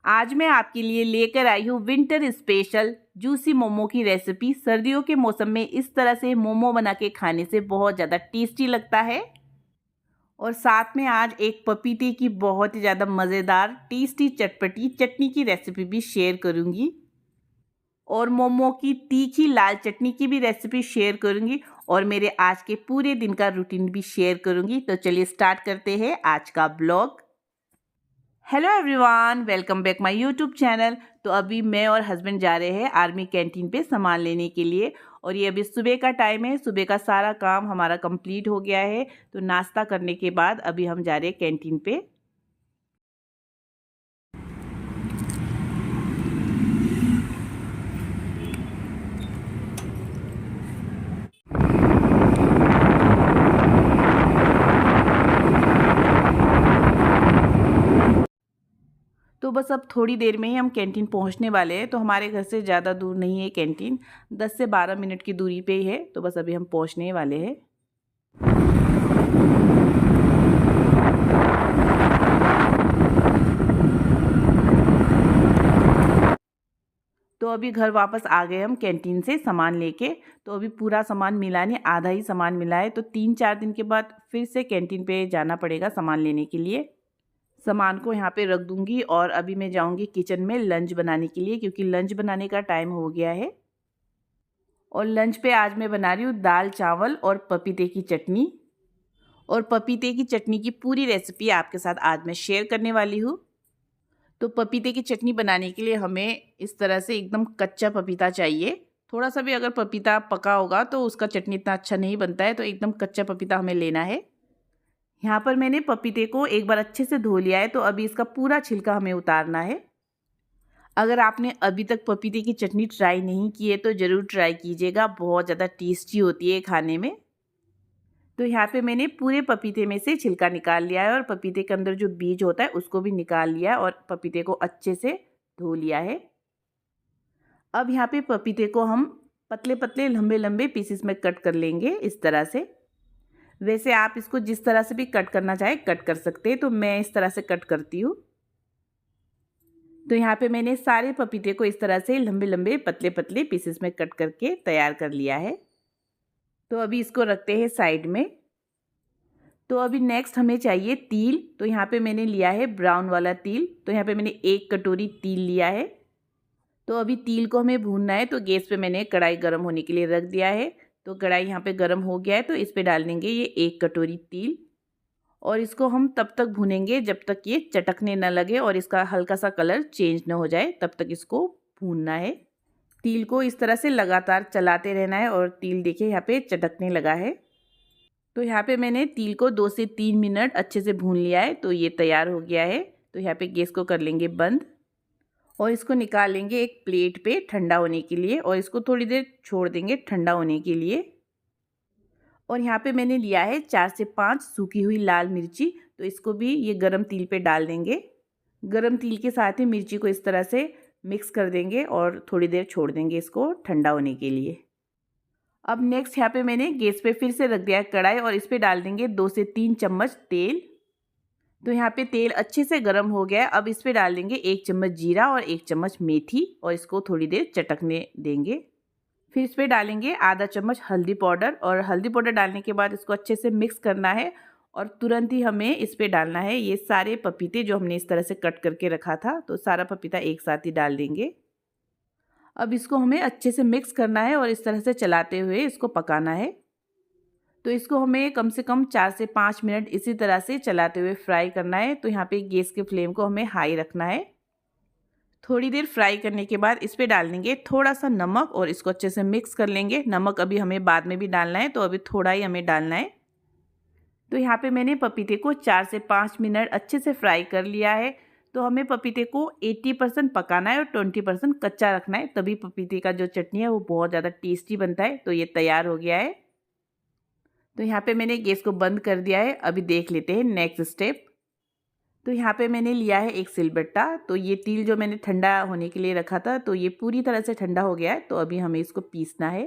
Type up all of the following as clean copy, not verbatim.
आज मैं आपके लिए लेकर आई हूँ विंटर स्पेशल जूसी मोमो की रेसिपी। सर्दियों के मौसम में इस तरह से मोमो बना के खाने से बहुत ज़्यादा टेस्टी लगता है। और साथ में आज एक पपीते की बहुत ही ज़्यादा मज़ेदार टेस्टी चटपटी चटनी की रेसिपी भी शेयर करूँगी। और मोमो की तीखी लाल चटनी की भी रेसिपी शेयर करूँगी। और मेरे आज के पूरे दिन का रूटीन भी शेयर करूँगी। तो चलिए स्टार्ट करते हैं आज का blog. Hello everyone, welcome back my YouTube channel. तो अभी मैं और हस्बैंड जा रहे हैं आर्मी कैंटीन पे सामान लेने के लिए। और ये अभी सुबह का टाइम है, सुबह का सारा काम हमारा कंप्लीट हो गया है। तो नाश्ता करने के बाद अभी हम जा रहे हैं कैंटीन पे। तो बस अब थोड़ी देर में ही हम कैंटीन पहुंचने वाले हैं। तो हमारे घर से ज़्यादा दूर नहीं है कैंटीन, 10 से 12 मिनट की दूरी पे ही है। तो बस अभी हम पहुंचने वाले हैं। तो अभी घर वापस आ गए हम कैंटीन से सामान लेके। तो अभी पूरा सामान मिला नहीं, आधा ही सामान मिला है। तो 3-4 दिन के बाद फिर से कैंटीन पे जाना पड़ेगा सामान लेने के लिए। सामान को यहाँ पे रख दूँगी और अभी मैं जाऊँगी किचन में लंच बनाने के लिए, क्योंकि लंच बनाने का टाइम हो गया है। और लंच पे आज मैं बना रही हूँ दाल चावल और पपीते की चटनी। और पपीते की चटनी की पूरी रेसिपी आपके साथ आज मैं शेयर करने वाली हूँ। तो पपीते की चटनी बनाने के लिए हमें इस तरह से एकदम कच्चा पपीता चाहिए। थोड़ा सा भी अगर पपीता पका होगा तो उसका चटनी इतना अच्छा नहीं बनता है। तो एकदम कच्चा पपीता हमें लेना है। यहाँ पर मैंने पपीते को एक बार अच्छे से धो लिया है। तो अभी इसका पूरा छिलका हमें उतारना है। अगर आपने अभी तक पपीते की चटनी ट्राई नहीं की है तो ज़रूर ट्राई कीजिएगा, बहुत ज़्यादा टेस्टी होती है खाने में। तो यहाँ पे मैंने पूरे पपीते में से छिलका निकाल लिया है और पपीते के अंदर जो बीज होता है उसको भी निकाल लिया है और पपीते को अच्छे से धो लिया है। अब यहाँ पे पपीते को हम पतले पतले लंबे लंबे पीसेस में कट कर लेंगे इस तरह से। वैसे आप इसको जिस तरह से भी कट करना चाहे कट कर सकते हैं, तो मैं इस तरह से कट करती हूँ। तो यहाँ पे मैंने सारे पपीते को इस तरह से लंबे लंबे पतले पतले पीसेस में कट करके तैयार कर लिया है। तो अभी इसको रखते हैं साइड में। तो अभी नेक्स्ट हमें चाहिए तिल। तो यहाँ पे मैंने लिया है ब्राउन वाला तिल। तो यहाँ पे मैंने 1 कटोरी तिल लिया है। तो अभी तिल को हमें भूनना है। तो गैस पे मैंने कढ़ाई गर्म होने के लिए रख दिया है। तो कढ़ाई यहाँ पे गर्म हो गया है। तो इस पे डाल देंगे ये 1 कटोरी तिल। और इसको हम तब तक भूनेंगे जब तक ये चटकने न लगे और इसका हल्का सा कलर चेंज न हो जाए, तब तक इसको भूनना है। तिल को इस तरह से लगातार चलाते रहना है। और तिल देखिए यहाँ पे चटकने लगा है। तो यहाँ पे मैंने तिल को 2 से 3 मिनट अच्छे से भून लिया है। तो ये तैयार हो गया है। तो यहाँ पे गैस को कर लेंगे बंद और इसको निकाल लेंगे एक प्लेट पे ठंडा होने के लिए। और इसको थोड़ी देर छोड़ देंगे ठंडा होने के लिए। और यहाँ पे मैंने लिया है 4 से 5 सूखी हुई लाल मिर्ची। तो इसको भी ये गरम तिल पे डाल देंगे। गरम तिल के साथ ही मिर्ची को इस तरह से मिक्स कर देंगे और थोड़ी देर छोड़ देंगे इसको ठंडा होने के लिए। अब नेक्स्ट यहाँ पे मैंने गैस पे फिर से रख दिया है कढ़ाई और इस पे डाल देंगे 2 से 3 चम्मच तेल। तो यहाँ पे तेल अच्छे से गर्म हो गया है। अब इस पे डाल देंगे 1 चम्मच जीरा और 1 चम्मच मेथी और इसको थोड़ी देर चटकने देंगे। फिर इस पे डालेंगे आधा चम्मच हल्दी पाउडर। और हल्दी पाउडर डालने के बाद इसको अच्छे से मिक्स करना है। और तुरंत ही हमें इस पे डालना है ये सारे पपीते जो हमने इस तरह से कट करके रखा था। तो सारा पपीता एक साथ ही डाल देंगे। अब इसको हमें अच्छे से मिक्स करना है और इस तरह से चलाते हुए इसको पकाना है। तो इसको हमें कम से कम 4 से 5 मिनट इसी तरह से चलाते हुए फ्राई करना है। तो यहाँ पे गैस के फ्लेम को हमें हाई रखना है। थोड़ी देर फ्राई करने के बाद इस पे डाल देंगे थोड़ा सा नमक और इसको अच्छे से मिक्स कर लेंगे। नमक अभी हमें बाद में भी डालना है, तो अभी थोड़ा ही हमें डालना है। तो यहाँ पे मैंने पपीते को 4 से 5 मिनट अच्छे से फ्राई कर लिया है। तो हमें पपीते को 80% पकाना है और 20% कच्चा रखना है, तभी पपीते का जो चटनी है वो बहुत ज़्यादा टेस्टी बनता है। तो ये तैयार हो गया है। तो यहाँ पे मैंने गैस को बंद कर दिया है। अभी देख लेते हैं नेक्स्ट स्टेप। तो यहाँ पे मैंने लिया है एक सिलबट्टा। तो ये तिल जो मैंने ठंडा होने के लिए रखा था, तो ये पूरी तरह से ठंडा हो गया है। तो अभी हमें इसको पीसना है।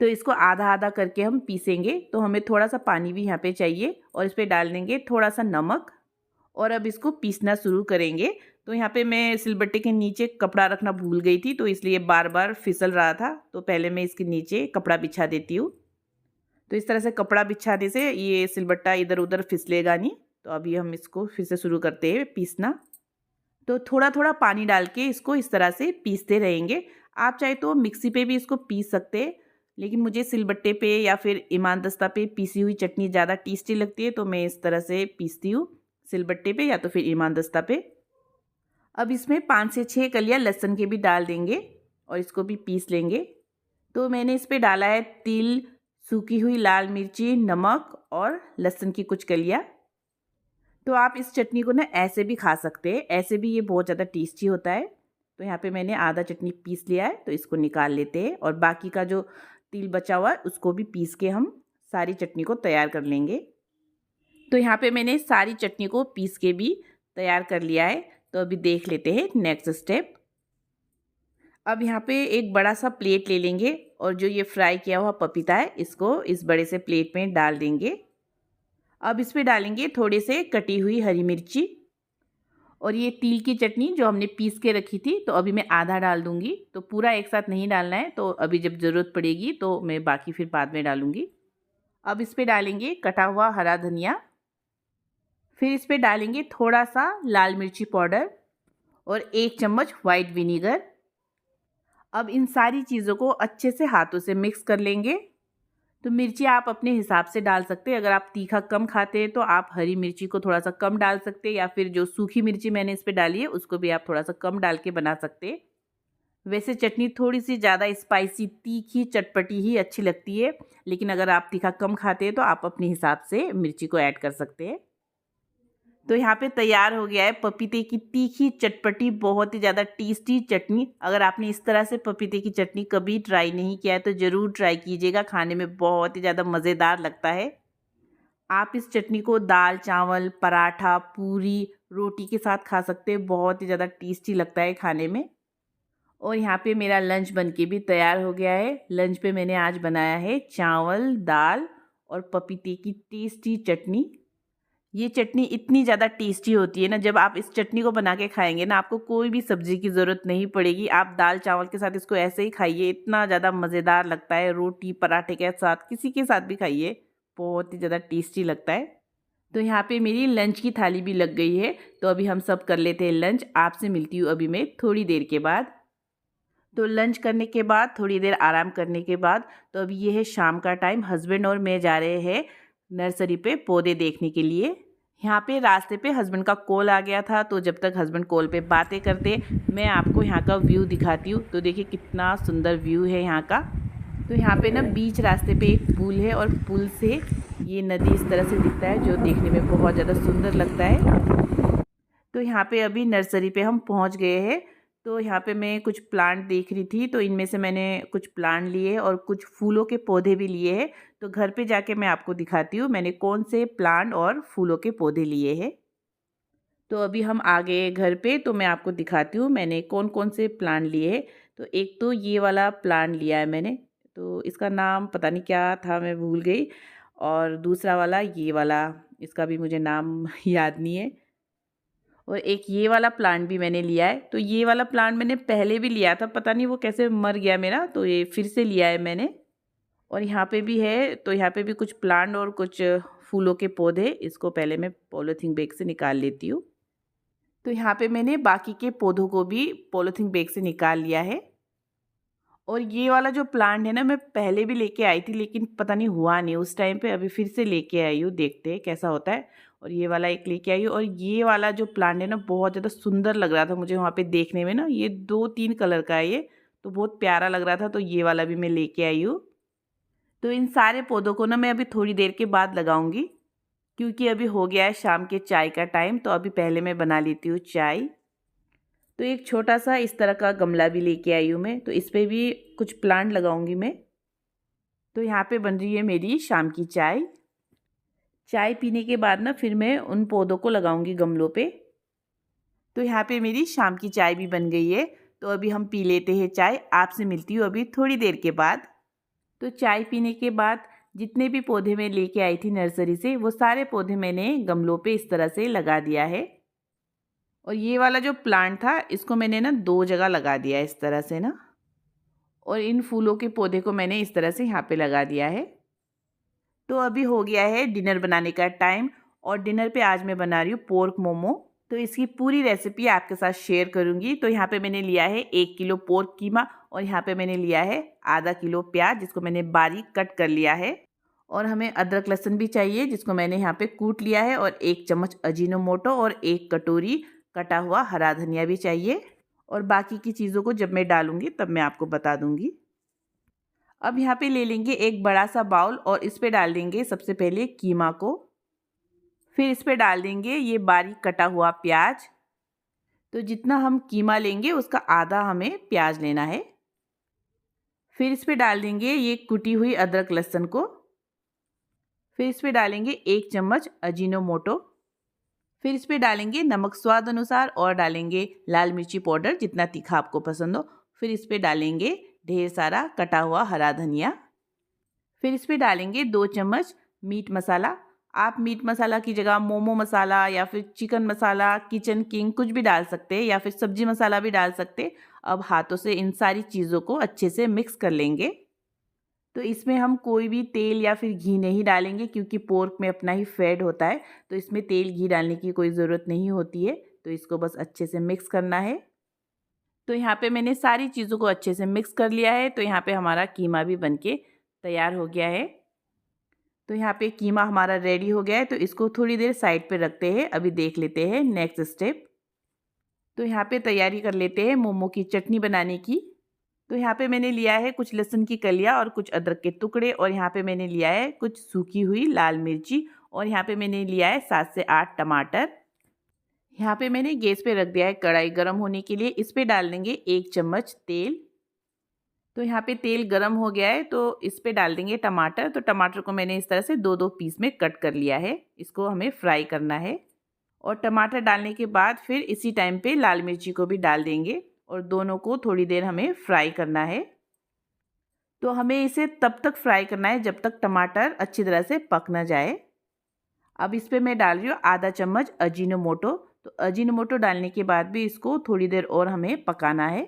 तो इसको आधा आधा करके हम पीसेंगे। तो हमें थोड़ा सा पानी भी यहाँ पे चाहिए और इस पर डाल देंगे थोड़ा सा नमक। और अब इसको पीसना शुरू करेंगे। तो यहाँ पे मैं सिलबट्टे के नीचे कपड़ा रखना भूल गई थी, तो इसलिए बार बार फिसल रहा था। तो पहले मैं इसके नीचे कपड़ा बिछा देती हूँ। तो इस तरह से कपड़ा बिछाने से ये सिलबट्टा इधर उधर फिसलेगा नहीं। तो अभी हम इसको फिर से शुरू करते हैं पीसना। तो थोड़ा थोड़ा पानी डाल के इसको इस तरह से पीसते रहेंगे। आप चाहे तो मिक्सी पे भी इसको पीस सकते हैं, लेकिन मुझे सिलबट्टे पे या फिर इमामदस्ता पे पीसी हुई चटनी ज़्यादा टेस्टी लगती है, तो मैं इस तरह से पीसती हूँ, सिलबट्टे पे या तो फिर इमामदस्ता पे। अब इसमें 5 से 6 कलियाँ लहसुन के भी डाल देंगे और इसको भी पीस लेंगे। तो मैंने इस पे डाला है तिल, सूखी हुई लाल मिर्ची, नमक और लहसुन की कुछ कलियाँ। तो आप इस चटनी को ना ऐसे भी खा सकते हैं, ऐसे भी ये बहुत ज़्यादा टेस्टी होता है। तो यहाँ पे मैंने आधा चटनी पीस लिया है, तो इसको निकाल लेते हैं और बाकी का जो तिल बचा हुआ है उसको भी पीस के हम सारी चटनी को तैयार कर लेंगे। तो यहाँ पे मैंने सारी चटनी को पीस के भी तैयार कर लिया है। तो अभी देख लेते हैं नेक्स्ट स्टेप। अब यहाँ पे एक बड़ा सा प्लेट ले लेंगे और जो ये फ्राई किया हुआ पपीता है इसको इस बड़े से प्लेट में डाल देंगे। अब इस पे डालेंगे थोड़े से कटी हुई हरी मिर्ची और ये तिल की चटनी जो हमने पीस के रखी थी, तो अभी मैं आधा डाल दूंगी। तो पूरा एक साथ नहीं डालना है, तो अभी जब ज़रूरत पड़ेगी तो मैं बाकी फिर बाद में डालूंगी। अब इस पे डालेंगे कटा हुआ हरा धनिया, फिर इस पे डालेंगे थोड़ा सा लाल मिर्ची पाउडर और 1 चम्मच वाइट विनीगर। अब इन सारी चीज़ों को अच्छे से हाथों से मिक्स कर लेंगे। तो मिर्ची आप अपने हिसाब से डाल सकते हैं। अगर आप तीखा कम खाते हैं तो आप हरी मिर्ची को थोड़ा सा कम डाल सकते हैं, या फिर जो सूखी मिर्ची मैंने इस पे डाली है उसको भी आप थोड़ा सा कम डाल के बना सकते हैं। वैसे चटनी थोड़ी सी ज़्यादा स्पाइसी, तीखी, चटपटी ही अच्छी लगती है, लेकिन अगर आप तीखा कम खाते हैं तो आप अपने हिसाब से मिर्ची को ऐड कर सकते हैं। तो यहाँ पे तैयार हो गया है पपीते की तीखी, चटपटी, बहुत ही ज़्यादा टेस्टी चटनी। अगर आपने इस तरह से पपीते की चटनी कभी ट्राई नहीं किया है तो ज़रूर ट्राई कीजिएगा, खाने में बहुत ही ज़्यादा मज़ेदार लगता है। आप इस चटनी को दाल, चावल, पराठा, पूरी, रोटी के साथ खा सकते हैं, बहुत ही ज़्यादा टेस्टी लगता है खाने में। और यहाँ पे मेरा लंच बनके भी तैयार हो गया है। लंच पे मैंने आज बनाया है चावल, दाल और पपीते की टेस्टी चटनी। ये चटनी इतनी ज़्यादा टेस्टी होती है ना, जब आप इस चटनी को बना के खाएंगे ना, आपको कोई भी सब्ज़ी की ज़रूरत नहीं पड़ेगी। आप दाल चावल के साथ इसको ऐसे ही खाइए, इतना ज़्यादा मज़ेदार लगता है। रोटी पराठे के साथ, किसी के साथ भी खाइए, बहुत ही ज़्यादा टेस्टी लगता है। तो यहाँ पे मेरी लंच की थाली भी लग गई है। तो अभी हम सब कर लेते हैं लंच। आपसे मिलती हूँ अभी मैं थोड़ी देर के बाद। तो लंच करने के बाद थोड़ी देर आराम करने के बाद, तो अभी ये है शाम का टाइम। हस्बैंड और मैं जा रहे हैं नर्सरी पे पौधे देखने के लिए। यहाँ पे रास्ते पे हस्बैंड का कॉल आ गया था, तो जब तक हस्बैंड कॉल पे बातें करते मैं आपको यहाँ का व्यू दिखाती हूँ। तो देखिए कितना सुंदर व्यू है यहाँ का। तो यहाँ पे ना बीच रास्ते पे एक पुल है और पुल से ये नदी इस तरह से दिखता है, जो देखने में बहुत ज़्यादा सुंदर लगता है। तो यहाँ पे अभी नर्सरी पे हम पहुँच गए हैं। तो यहाँ पे मैं कुछ प्लांट देख रही थी, तो इनमें से मैंने कुछ प्लांट लिए और कुछ फूलों के पौधे भी लिए हैं। तो घर पे जाके मैं आपको दिखाती हूँ मैंने कौन से प्लांट और फूलों के पौधे लिए हैं। तो अभी हम आ गए घर पे, तो मैं आपको दिखाती हूँ मैंने कौन कौन से प्लांट लिए हैं। तो एक तो ये वाला प्लांट लिया है मैंने, तो इसका नाम पता नहीं क्या था, मैं भूल गई। और दूसरा वाला ये वाला, इसका भी मुझे नाम याद नहीं है। और एक ये वाला प्लांट भी मैंने लिया है। तो ये वाला प्लांट मैंने पहले भी लिया था, पता नहीं वो कैसे मर गया मेरा, तो ये फिर से लिया है मैंने। और यहाँ पे भी है, तो यहाँ पे भी कुछ प्लांट और कुछ फूलों के पौधे। इसको पहले मैं पॉलीथीन बैग से निकाल लेती हूँ। तो यहाँ पे मैंने बाकी के पौधों को भी पॉलीथीन बैग से निकाल लिया है। और ये वाला जो प्लांट है ना, मैं पहले भी लेके आई थी, लेकिन पता नहीं हुआ नहीं उस टाइम पे। अभी फिर से लेके आई हूँ, देखते हैं कैसा होता है। और ये वाला एक लेके आई हूँ। और ये वाला जो प्लांट है ना, बहुत ज़्यादा सुंदर लग रहा था मुझे वहाँ पे देखने में ना। ये 2-3 कलर का है ये, तो बहुत प्यारा लग रहा था, तो ये वाला भी मैं लेके आई हूँ। तो इन सारे पौधों को ना मैं अभी थोड़ी देर के बाद लगाऊंगी, क्योंकि अभी हो गया है शाम के चाय का टाइम। तो अभी पहले मैं बना लेती हूँ चाय। तो एक छोटा सा इस तरह का गमला भी लेके आई हूँ मैं, तो इस पर भी कुछ प्लांट लगाऊंगी मैं। तो यहाँ पे बन रही है मेरी शाम की चाय। चाय पीने के बाद ना फिर मैं उन पौधों को लगाऊंगी गमलों पे। तो यहाँ पे मेरी शाम की चाय भी बन गई है। तो अभी हम पी लेते हैं चाय। आपसे मिलती हूँ अभी थोड़ी देर के बाद। तो चाय पीने के बाद जितने भी पौधे मैं लेके आई थी नर्सरी से, वो सारे पौधे मैंने गमलों पे इस तरह से लगा दिया है। और ये वाला जो प्लांट था इसको मैंने ना 2 जगह लगा दिया है इस तरह से ना, और इन फूलों के पौधे को मैंने इस तरह से यहाँ पे लगा दिया है। तो अभी हो गया है डिनर बनाने का टाइम, और डिनर पे आज मैं बना रही हूँ पोर्क मोमो। तो इसकी पूरी रेसिपी आपके साथ शेयर करूँगी। तो यहाँ पे मैंने लिया है 1 किलो पोर्क कीमा, और यहाँ पे मैंने लिया है आधा किलो प्याज जिसको मैंने बारीक कट कर लिया है, और हमें अदरक लहसुन भी चाहिए जिसको मैंने यहाँ पे कूट लिया है, और 1 चम्मच अजीनोमोटो और 1 कटोरी कटा हुआ हरा धनिया भी चाहिए। और बाकी की चीज़ों को जब मैं डालूँगी तब मैं आपको बता दूँगी। अब यहाँ पे ले लेंगे एक बड़ा सा बाउल, और इस पे डाल देंगे सबसे पहले कीमा को। फिर इस पे डाल देंगे ये बारीक कटा हुआ प्याज। तो जितना हम कीमा लेंगे उसका आधा हमें प्याज लेना है। फिर इस पे डाल देंगे ये कुटी हुई अदरक लहसुन को। फिर इस पे डालेंगे 1 चम्मच अजीनोमोटो। फिर इस पे डालेंगे नमक स्वाद अनुसार, और डालेंगे लाल मिर्ची पाउडर जितना तीखा आपको पसंद हो। फिर इस पे डालेंगे ढेर सारा कटा हुआ हरा धनिया। फिर इस पे डालेंगे 2 चम्मच मीट मसाला। आप मीट मसाला की जगह मोमो मसाला या फिर चिकन मसाला, किचन किंग कुछ भी डाल सकते हैं, या फिर सब्जी मसाला भी डाल सकते हैं। अब हाथों से इन सारी चीज़ों को अच्छे से मिक्स कर लेंगे। तो इसमें हम कोई भी तेल या फिर घी नहीं डालेंगे, क्योंकि पोर्क में अपना ही फैट होता है, तो इसमें तेल घी डालने की कोई ज़रूरत नहीं होती है। तो इसको बस अच्छे से मिक्स करना है। तो यहाँ पे मैंने सारी चीज़ों को अच्छे से मिक्स कर लिया है। तो यहाँ पे हमारा कीमा भी बनके तैयार हो गया है। तो यहाँ पे कीमा हमारा रेडी हो गया है। तो इसको थोड़ी देर साइड पे रखते हैं। अभी देख लेते हैं नेक्स्ट स्टेप। तो यहाँ पे तैयारी कर लेते हैं मोमो की चटनी बनाने की। तो यहाँ पे मैंने लिया है कुछ लहसुन की कलियाँ और कुछ अदरक के टुकड़े, और यहाँ पे मैंने लिया है कुछ सूखी हुई लाल मिर्ची, और यहाँ पे मैंने लिया है 7 से 8 टमाटर। यहाँ पे मैंने गैस पे रख दिया है कढ़ाई गर्म होने के लिए। इस पे डाल देंगे 1 चम्मच तेल। तो यहाँ पे तेल गरम हो गया है, तो इस पे डाल देंगे टमाटर। तो टमाटर को मैंने इस तरह से 2-2 पीस में कट कर लिया है। इसको हमें फ्राई करना है। और टमाटर डालने के बाद फिर इसी टाइम पे लाल मिर्ची को भी डाल देंगे, और दोनों को थोड़ी देर हमें फ्राई करना है। तो हमें इसे तब तक फ्राई करना है जब तक टमाटर अच्छी तरह से पक ना जाए। अब इस पे मैं डाल रही हूँ आधा चम्मच अजीनोमोटो। तो अजीनोमोटो डालने के बाद भी इसको थोड़ी देर और हमें पकाना है।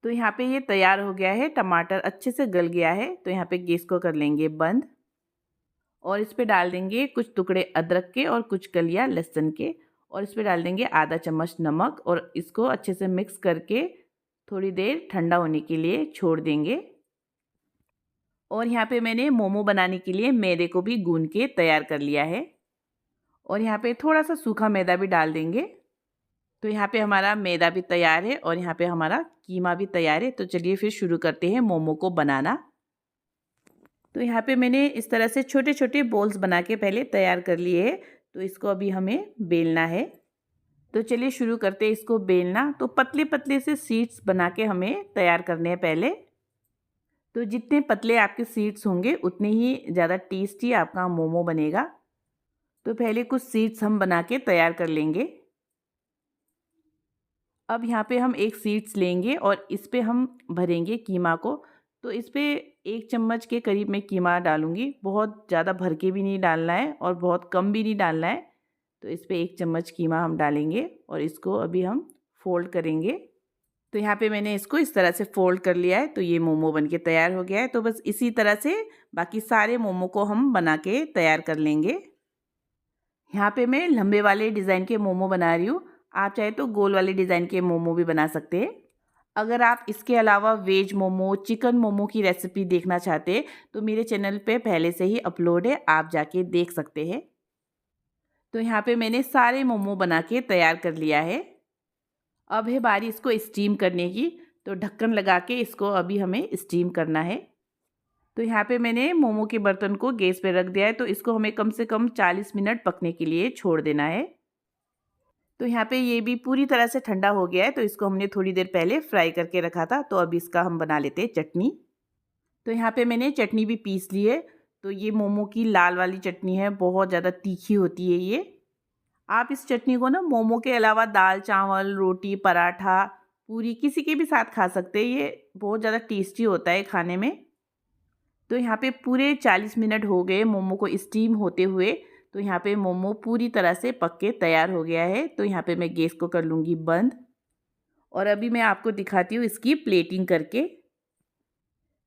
तो यहाँ पे ये तैयार हो गया है, टमाटर अच्छे से गल गया है। तो यहाँ पे गैस को कर लेंगे बंद, और इस पे डाल देंगे कुछ टुकड़े अदरक के और कुछ कलियाँ लहसुन के, और इस पे डाल देंगे आधा चम्मच नमक, और इसको अच्छे से मिक्स करके थोड़ी देर ठंडा होने के लिए छोड़ देंगे। और यहाँ पे मैंने मोमो बनाने के लिए मैदे को भी गूंद के तैयार कर लिया है, और यहाँ पे थोड़ा सा सूखा मैदा भी डाल देंगे। तो यहाँ पे हमारा मैदा भी तैयार है, और यहाँ पे हमारा कीमा भी तैयार है। तो चलिए फिर शुरू करते हैं मोमो को बनाना। तो यहाँ पे मैंने इस तरह से छोटे छोटे बॉल्स बना के पहले तैयार कर लिए हैं। तो इसको अभी हमें बेलना है। तो चलिए शुरू करते हैं इसको बेलना। तो पतले पतले से शीट्स बना के हमें तैयार करने हैं पहले। तो जितने पतले आपके शीट्स होंगे उतने ही ज़्यादा टेस्टी आपका मोमो बनेगा। तो पहले कुछ शीट्स हम बना के तैयार कर लेंगे। अब यहाँ पे हम एक शीट्स लेंगे, और इस पे हम भरेंगे कीमा को। तो इस पे 1 चम्मच के करीब मैं कीमा डालूँगी। बहुत ज़्यादा भर के भी नहीं डालना है, और बहुत कम भी नहीं डालना है। तो इस पे 1 चम्मच कीमा हम डालेंगे, और इसको अभी हम फोल्ड करेंगे। तो यहाँ पे मैंने इसको इस तरह से फोल्ड कर लिया है। तो ये मोमो बन के तैयार हो गया है। तो बस इसी तरह से बाकी सारे मोमो को हम बना के तैयार कर लेंगे। यहाँ पे मैं लंबे वाले डिज़ाइन के मोमो बना रही हूँ। आप चाहे तो गोल वाले डिज़ाइन के मोमो भी बना सकते हैं। अगर आप इसके अलावा वेज मोमो, चिकन मोमो की रेसिपी देखना चाहते हैं तो मेरे चैनल पे पहले से ही अपलोड है, आप जाके देख सकते हैं। तो यहाँ पे मैंने सारे मोमो बना के तैयार कर लिया है। अब है बारी इसको स्टीम करने की। तो ढक्कन लगा के इसको अभी हमें स्टीम करना है। तो यहाँ पे मैंने मोमो के बर्तन को गैस पे रख दिया है। तो इसको हमें कम से कम 40 मिनट पकने के लिए छोड़ देना है। तो यहाँ पे ये भी पूरी तरह से ठंडा हो गया है। तो इसको हमने थोड़ी देर पहले फ्राई करके रखा था। तो अब इसका हम बना लेते हैं चटनी। तो यहाँ पे मैंने चटनी भी पीस ली है। तो ये मोमो की लाल वाली चटनी है, बहुत ज़्यादा तीखी होती है ये। आप इस चटनी को ना मोमो के अलावा दाल चावल, रोटी, पराठा, पूरी किसी के भी साथ खा सकते हैं। ये बहुत ज़्यादा टेस्टी होता है खाने में। तो यहाँ पे पूरे 40 मिनट हो गए मोमो को स्टीम होते हुए। तो यहाँ पे मोमो पूरी तरह से पक के तैयार हो गया है। तो यहाँ पे मैं गैस को कर लूँगी बंद और अभी मैं आपको दिखाती हूँ इसकी प्लेटिंग करके।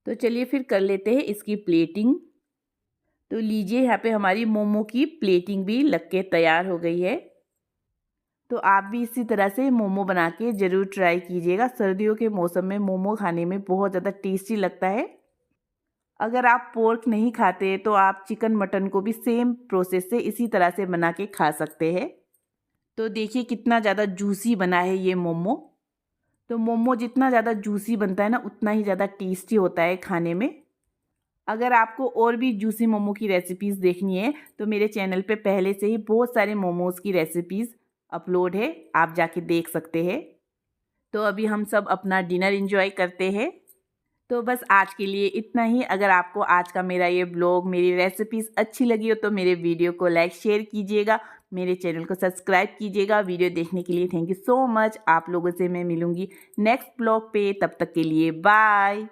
तो चलिए फिर कर लेते हैं इसकी प्लेटिंग। तो लीजिए यहाँ पे हमारी मोमो की प्लेटिंग भी लग के तैयार हो गई है। तो आप भी इसी तरह से मोमो बना के ज़रूर ट्राई कीजिएगा। सर्दियों के मौसम में मोमो खाने में बहुत ज़्यादा टेस्टी लगता है। अगर आप पोर्क नहीं खाते तो आप चिकन मटन को भी सेम प्रोसेस से इसी तरह से बना के खा सकते हैं। तो देखिए कितना ज़्यादा जूसी बना है ये मोमो। तो मोमो जितना ज़्यादा जूसी बनता है ना उतना ही ज़्यादा टेस्टी होता है खाने में। अगर आपको और भी जूसी मोमो की रेसिपीज़ देखनी है तो मेरे चैनल पे पहले से ही बहुत सारे मोमोज़ की रेसिपीज़ अपलोड है, आप जाके देख सकते हैं। तो अभी हम सब अपना डिनर एंजॉय करते हैं। तो बस आज के लिए इतना ही। अगर आपको आज का मेरा ये ब्लॉग, मेरी रेसिपीज़ अच्छी लगी हो तो मेरे वीडियो को लाइक शेयर कीजिएगा, मेरे चैनल को सब्सक्राइब कीजिएगा। वीडियो देखने के लिए थैंक यू सो मच। आप लोगों से मैं मिलूँगी नेक्स्ट ब्लॉग पे, तब तक के लिए बाय।